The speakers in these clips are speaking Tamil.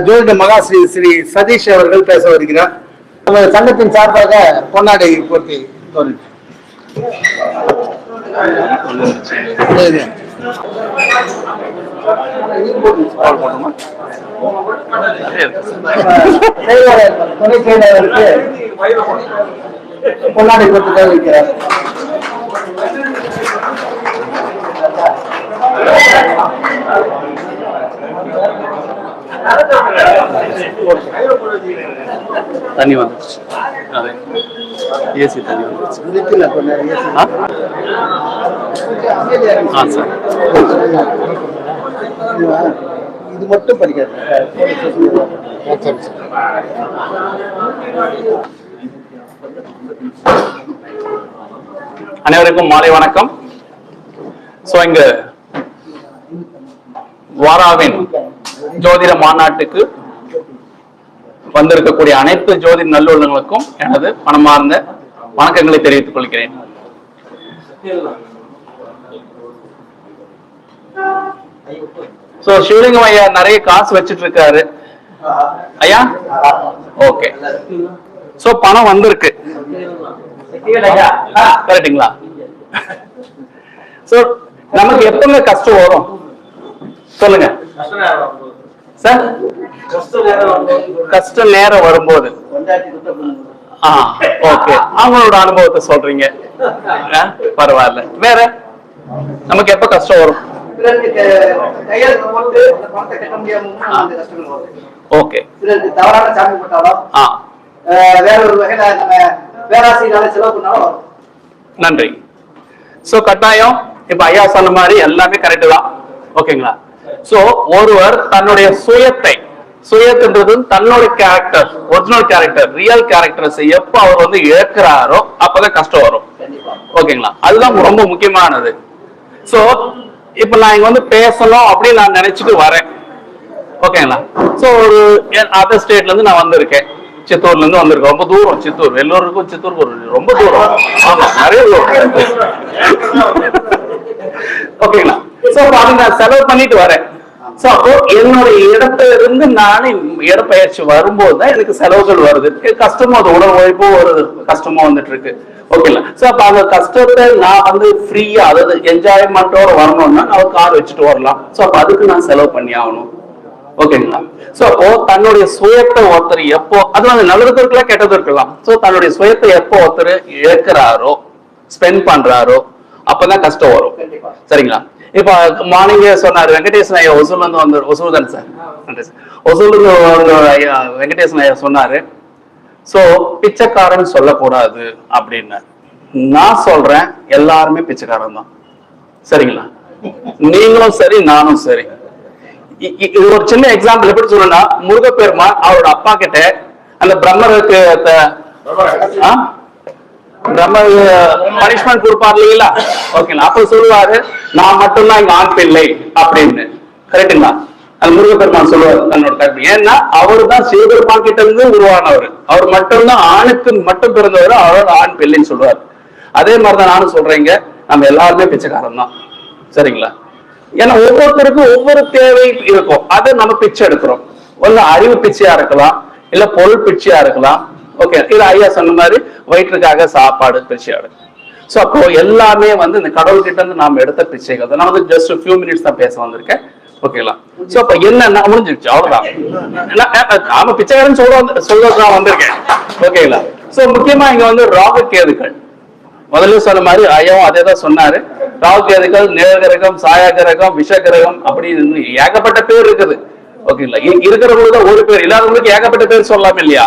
ஜோதிட மகாஸ்ரீ ஸ்ரீ சதீஷ் அவர்கள் பேச வருகிறார். சங்கத்தின் சார்பாக பொன்னாடை போட்டி துணை செயலாளருக்கு பொன்னாடை போட்டு தெரிவிக்கிறார். தண்ணி வந்துச்சு, ஏசி தண்ணி வந்துச்சு. இது மட்டும் படிக்காது. அனைவருக்கும் மாலை வணக்கம். இங்க வாராவின் ஜோதிட மாநாட்டுக்கு வந்திருக்கக்கூடிய அனைத்து ஜோதிட நல்லுள்ளங்களுக்கும் எனது மனமார்ந்த வணக்கங்களை தெரிவித்துக் கொள்கிறேன். சிவலிங்கம் ஐயா நிறைய காசு வச்சிட்டு இருக்காரு ஐயா. ஓகே, பணம் வந்திருக்கு கரெக்டுங்களா? நமக்கு எப்பவுமே கஷ்டம் வரும் சொல்லுங்க சார். கஷ்ட நேரம் வரும்போது ஓகே, அவங்களோட அனுபவத்தை சொல்றீங்க, பரவாயில்ல. வேற நமக்கு எப்ப கஷ்டம் வரும்? ஓகே, நன்றி. கட்டாயம் இப்ப ஐயா சொன்ன மாதிரி எல்லாமே கரெக்ட் தான். ஓகேங்களா? ஒருவர் தன்னுடைய சுயத்துன்றது தன்னுடைய character, original character, real characters எப்ப அவர் வந்து இழக்கிறாரோ அப்பதான் கஷ்டம் வரும். ஓகேங்களா? அதுதான் ரொம்ப முக்கியமானது. இப்ப நான் இங்க வந்து பேசணும் அப்படின்னு நான் நினைச்சிட்டு வரேன். ஓகேங்களா? ஒரு அதர் ஸ்டேட்ல இருந்து நான் வந்திருக்கேன், சித்தூர்ல இருந்து வந்திருக்கேன். ரொம்ப தூரம் சித்தூர், வெள்ளூருக்கும் சித்தூர் ரொம்ப தூரம், நிறைய தூரம். ஓகேங்களா? நான் செலவு பண்ணிட்டு வரேன். அப்போ என்னுடைய இடத்துல இருந்து நானே இடப்பெயர்ச்சி வரும்போதுதான் எனக்கு செலவுகள் வருது. கஷ்டமும் அது உடல் உழைப்போ ஒரு கஷ்டமா வந்துட்டு இருக்கு. ஓகேங்களா? அப்ப அந்த கஷ்டத்தை நான் வந்து ஃப்ரீயா, அதாவது என்ஜாய்மெண்டோட வரணும்னா நான் கார் வச்சுட்டு வரலாம். அப்ப அதுக்கு நான் செலவு பண்ணி ஆகணும். ஓகேங்களா? அப்போ தன்னுடைய சுயத்தை ஒருத்தர் எப்போ, அது வந்து நல்லது இருக்கலாம் கெட்டது இருக்கலாம். தன்னுடைய சுயத்தை எப்போ ஒருத்தர் இழக்கிறாரோ, ஸ்பெண்ட் பண்றாரோ அப்பதான் கஷ்டம் வரும். சரிங்களா? இப்ப மார்னிங் சொன்னாரு வெங்கடேசன் ஐயா, ஒசூர்ல இருந்து வந்து, ஒசூர் தானே சார்? நன்றி சார். ஒசூர்ல இருந்து ஐயா வெங்கடேசன் ஐயா சொன்னாரு, பிச்சைக்காரன் சொல்லக்கூடாது அப்படின்னு. நான் சொல்றேன், எல்லாருமே பிச்சைக்காரன் தான். சரிங்களா? நீங்களும் சரி, நானும் சரி. இது ஒரு சின்ன எக்ஸாம்பிள் எப்படி சொல்லணும்னா, முருகப்பெருமான் அவரோட அப்பா கிட்ட அந்த பிரம்மருக்கு பனிஷ்மெண்ட் கொடுப்பாரு இல்லைங்களா? ஓகேங்களா? அப்ப சொல்லுவாரு, நான் மட்டும்தான் இங்க ஆண் பிள்ளை அப்படின்னு. கரெக்டுங்களா? அது முருகப்பெருமான் சொல்லுவாரு தன்னோட கருத்து. ஏன்னா அவரு தான் சிவபெருமான் கிட்ட இருந்து உருவானவர். அவர் மட்டும்தான் ஆணுக்கு மட்டும் பிறந்தவர், அவர் ஆண் பிள்ளைன்னு சொல்லுவாரு. அதே மாதிரிதான் நானும் சொல்றேங்க, நம்ம எல்லாருமே பிச்சைக்காரன் தான். சரிங்களா? ஏன்னா ஒவ்வொருத்தருக்கும் ஒவ்வொரு தேவை இருக்கும், அதை நம்ம பிச்சை எடுக்கிறோம். ஒண்ணு அறிவு பிச்சையா இருக்கலாம், இல்ல பொருள் பிச்சையா இருக்கலாம். ஓகே, இது ஐயா சொன்ன மாதிரி வயிற்றுக்காக சாப்பாடு பிச்சை எடுக்கும். அப்போ எல்லாமே வந்து இந்த கடவுள் கிட்ட இருந்து நாம எடுத்த பிச்சைகள். நான் வந்து ஜஸ்ட் ஃபியூ மினிட்ஸ் தான் பேச வந்திருக்கேன். ஓகேங்களா? அப்ப என்னன்னா முடிஞ்சிருச்சு, அவ்வளவுதான். நாம பிச்சைக்காரன் சொல்றதுதான் வந்திருக்கேன். ஓகேங்களா? முக்கியமா இங்க வந்து ராகு கேதுக்கள், முதல்ல சொன்ன மாதிரி ஐயாவும் அதே தான் சொன்னாரு. ராகு கேதுக்கள், நிழகிரகம், சாயகிரகம், விஷகிரகம் அப்படின்னு ஏகப்பட்ட பேர் இருக்குது. ஓகேங்களா? இருக்கிறவங்களுக்கு ஒரு பேர், இல்லாதவங்களுக்கு ஏகப்பட்ட பேர் சொல்லலாம் இல்லையா?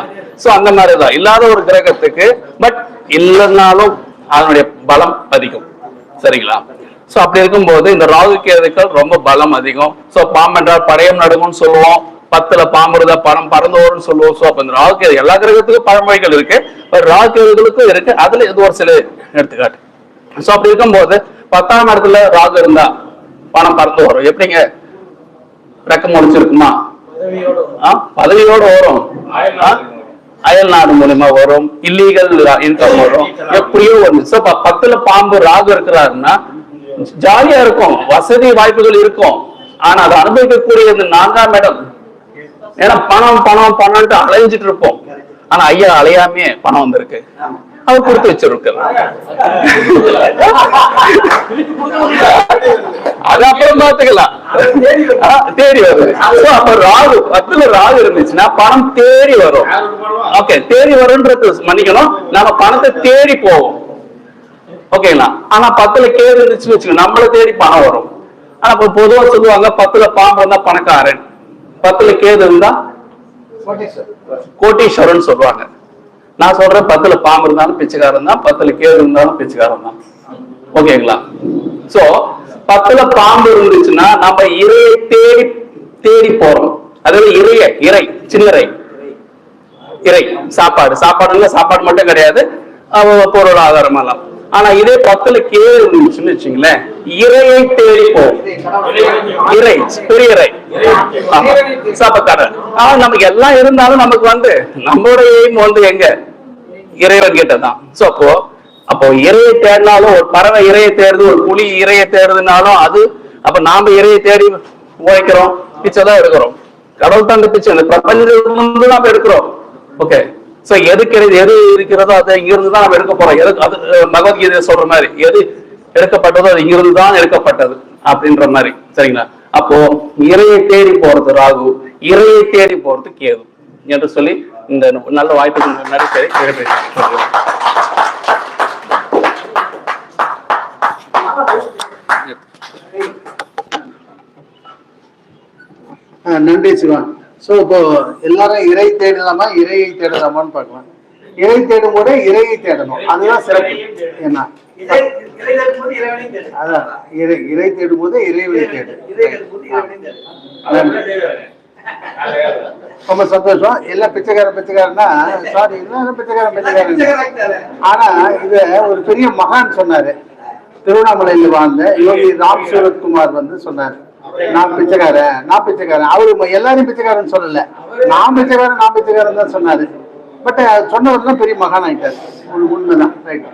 அந்த மாதிரிதான் இல்லாத ஒரு கிரகத்துக்கு பட் இல்லைன்னாலும் அதனுடைய பலம் அதிகம். சரிங்களா? அப்படி இருக்கும்போது இந்த ராகு கேதுக்கள் ரொம்ப பலம் அதிகம். பாம்பு என்றால் படையம் நடுங்கும்னு சொல்லுவோம், 10ல பாம்பு இருந்தா பணம் பறந்தோர்னு சொல்லுவோம். அப்ப இந்த ராகு கேது எல்லா கிரகத்துக்கும் பழமொழிகள் இருக்கு, பட் ராகு கேதுகளுக்கும் இருக்கு. அதுல இது ஒரு சில எடுத்துக்காட்டு. அப்படி இருக்கும்போது 10ஆம் இடத்துல ராகு இருந்தா பணம் பறந்து வரும். எப்படிங்க? ரெக்கம் முடிச்சிருக்குமா? பதவியோட வரும், அயல் நாடு மூலமா வரும், இல்லீகல் இன்கம் வரும், எப்படியோ வரும். 10ல பாம்பு ராகு இருக்கிறாருன்னா ஜாலியா இருக்கும், வசதி வாய்ப்புகள் இருக்கும். ஆனா அதை அனுபவிக்கக்கூடிய இந்த 4ஆம் இடம் ஏன்னா பணம் பணம் பணம்ட்டு அலைஞ்சிட்டு இருப்போம். ஆனா ஐயா அலையாமே பணம் வந்திருக்கு, அவர் கொடுத்து வச்சிருக்கு. அது அப்புறம் பாத்துக்கலாம், தேடி வருது. அப்ப ராகு 10ல ராகு இருந்துச்சுன்னா பணம் தேடி வரும். ஓகே, தேடி வரும்ன்றது மன்னிக்கணும், நம்ம பணத்தை தேடி போவோம். ஓகேங்களா? ஆனா 10ல கேது இருந்துச்சுன்னு வச்சுக்கோங்க, நம்மள தேடி பணம் வரும். ஆனா இப்ப பொதுவா சொல்லுவாங்க 10ல பாம்பு இருந்தா பணக்காரன், 10ல கேது இருந்தா கோட்டீஸ்வரன் சொல்லுவாங்க. நான் சொல்றேன் 10ல பாம்பு இருந்தாலும் பிச்சைக்காரன் தான், 10ல கேது இருந்தாலும் பிச்சைக்காரன் தான். ஓகேங்களா? சோ 10ல பாம்பு இருந்துச்சுன்னா நம்ம இறையை தேடி தேடி போறோம். அதாவது இறை சின்னறை இறை சாப்பாடு, சாப்பாடு மட்டும் கிடையாது, பொருள் ஆதாரம் எல்லாம். ஆனா இதே 10ல கேது இருந்துச்சுன்னு வச்சுங்களேன், இறையை தேடி போவோம். இறை பெரிய இறை சாப்பாடு. ஆனா நமக்கு எல்லாம் இருந்தாலும் நமக்கு நம்மளோட எய்ம் எங்க, இறைவன் கிட்டதான். சோ அப்போ இறையை தேடினாலும், ஒரு பறவை இறையை தேடுது, ஒரு புலி இறையை தேடுதுனாலும் அது அப்ப நாம இறையை தேடி உழைக்கிறோம், பிச்சை தான் எடுக்கிறோம். கடவுள் தான் பிச்சை, இந்த பிரபஞ்சத்திலிருந்து நாம எடுக்கிறோம். ஓகே, சோ எது இருக்கிறதோ அதை இங்கிருந்து தான் நம்ம எடுக்க போறோம். அது பகவத்கீதை சொல்ற மாதிரி எது எடுக்கப்பட்டதோ அது இங்கிருந்து தான் எடுக்கப்பட்டது அப்படின்ற மாதிரி. சரிங்களா? அப்போ இறையை தேடி போறது ராகு, இறையை தேடி போறது கேது என்று சொல்லி இந்த நல்ல வாய்ப்புக்கு நன்றி. நன்றி சிவன். சோ இப்போ எல்லாரும் இறை தேடலாமா இறையை தேடலாமான்னு பார்க்கலாம். இறை தேடும் போதே இறையை தேடணும், அதுதான் சிறப்பு. என்ன அதான் இறை தேடும் போதே இறைவனை தேடு. ரொம்ப சந்தோஷம். எல்லாம் பிச்சைக்காரன்னா சாரி, எல்லாரும் பிச்சைக்காரன். ஆனா இத ஒரு பெரிய மகான் சொன்னாரு, திருவண்ணாமலையில் வாழ்ந்த யோகி ராம் சூரத்குமார் சொன்னாரு, நான் பிச்சைக்காரன். அவரு எல்லாரையும் பிச்சைக்காரன் சொல்லல, நான் பிச்சைக்காரன் தான் சொன்னாரு. பட் சொன்னவர் தான் பெரிய மகான் ஆயிட்டாரு. உண்மைதான். ரைட்.